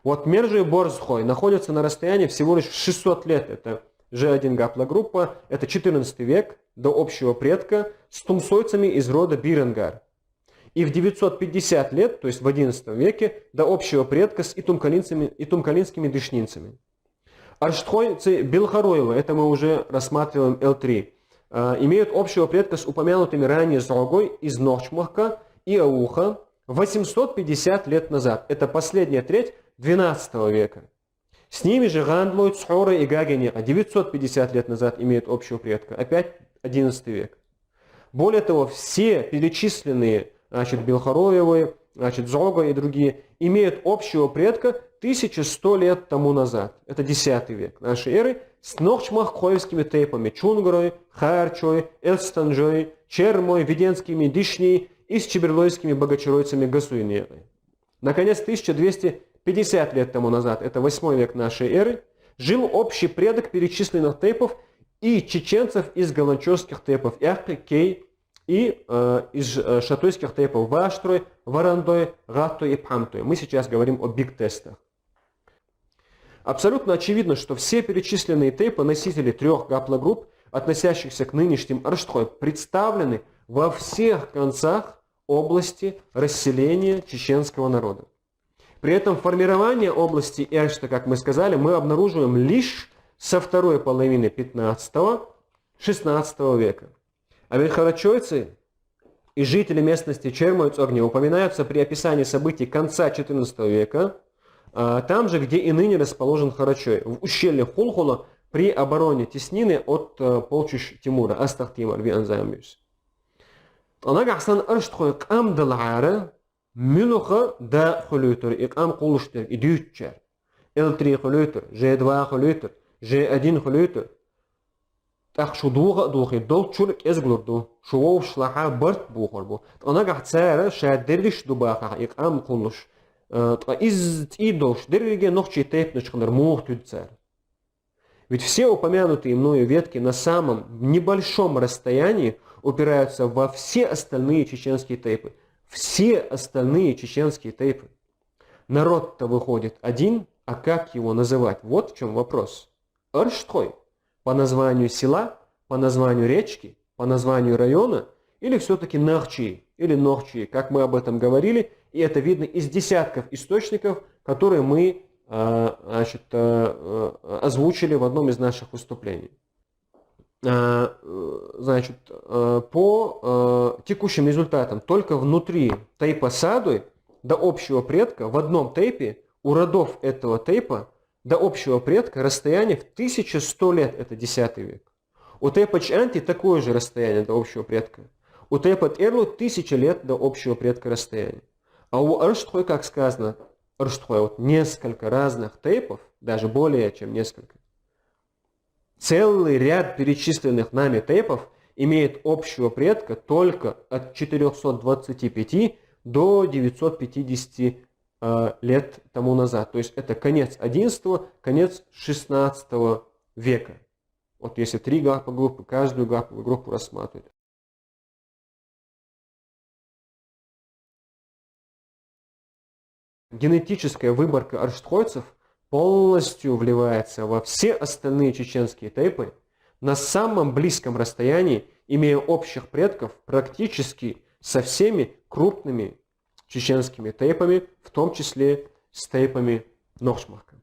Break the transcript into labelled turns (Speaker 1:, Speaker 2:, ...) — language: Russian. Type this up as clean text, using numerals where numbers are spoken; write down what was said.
Speaker 1: Вот Мержи и Борзхой находятся на расстоянии всего лишь 600 лет. Это G1 гаплогруппа, это 14 век до общего предка с тумсойцами из рода Биренгар. И в 950 лет, то есть в 11 веке, до общего предка с итумкалинскими дышнинцами. Арштхойцы Белхароева, это мы уже рассматриваем L3, имеют общего предка с упомянутыми ранее Зогой из Нохчмахка и Ауха 850 лет назад. Это последняя треть 12 века. С ними же Гандлой, Цхора и Гагенера 950 лет назад имеют общего предка. Опять 11 век. Более того, все перечисленные Белхароевы, Зога и другие имеют общего предка 1100 лет тому назад. Это 10 век нашей эры с нохчмаххоевскими тейпами Чунгрой, Харчой, Элстанжой, Чермой, Веденскими Дишней и с чеберлойскими богачеройцами Гасуинерой. Наконец, 1250 лет тому назад, это 8 век нашей эры, жил общий предок перечисленных тейпов и чеченцев из галанчевских тейпов Яхпе, Кей и из шатойских тейпов Ваштрой, Варандой, Гаттой и Пхамтой. Мы сейчас говорим о биг-тестах. Абсолютно очевидно, что все перечисленные тейпы носители трех гаплогрупп, относящихся к нынешним Арштхой, представлены во всех концах области расселения чеченского народа. При этом формирование области Эшта, как мы сказали, мы обнаруживаем лишь со второй половины 15-16 века. А верхорачойцы и жители местности Чермойцогни упоминаются при описании событий конца XIV века, там же, где и ныне расположен Харачой, в ущелье Хулхула при обороне теснины от полчищ Тимура, Астахтимар, Вианзамюс. Анагахсан Арштхой Кам Далара, Мюнуха да Хулютер, и Кам Кулштер, и Дютчер, L3 Хулютер, G2 Хулютер, G1 Хулютер. Так шудуга духи дол чурк эзглурду, шуов шлаха барт бухарбу. Анагах цара шаддерлиш дубаха, и Кам Кулш. Из идолш дерриге нохчи тейпнышханар мухтюдцар. Ведь все упомянутые мною ветки на самом небольшом расстоянии упираются во все остальные чеченские тейпы. Все остальные чеченские тейпы. Народ-то выходит один, а как его называть? Вот в чем вопрос. Арштхой. По названию села, по названию речки, по названию района, или все-таки Нахчи, или Нохчи, как мы об этом говорили, и это видно из десятков источников, которые мы озвучили в одном из наших выступлений. Значит, по текущим результатам, только внутри тейпа Садуй до общего предка в одном тейпе у родов этого тейпа до общего предка расстояние в 1100 лет, это 10 век. У тейпа Чанти такое же расстояние до общего предка. У тейпа Эрлу 1000 лет до общего предка расстояния. А у Арштхой, как сказано, Арштхой, вот несколько разных тейпов, даже более чем несколько. Целый ряд перечисленных нами тейпов имеет общего предка только от 425 до 950 лет тому назад. То есть это конец 11, конец 16 века. Вот если три гаплогруппы, каждую гаплогруппу рассматривать. Генетическая выборка арштхойцев полностью вливается во все остальные чеченские тейпы на самом близком расстоянии, имея общих предков практически со всеми крупными чеченскими тейпами, в том числе с тейпами Нохчмахка.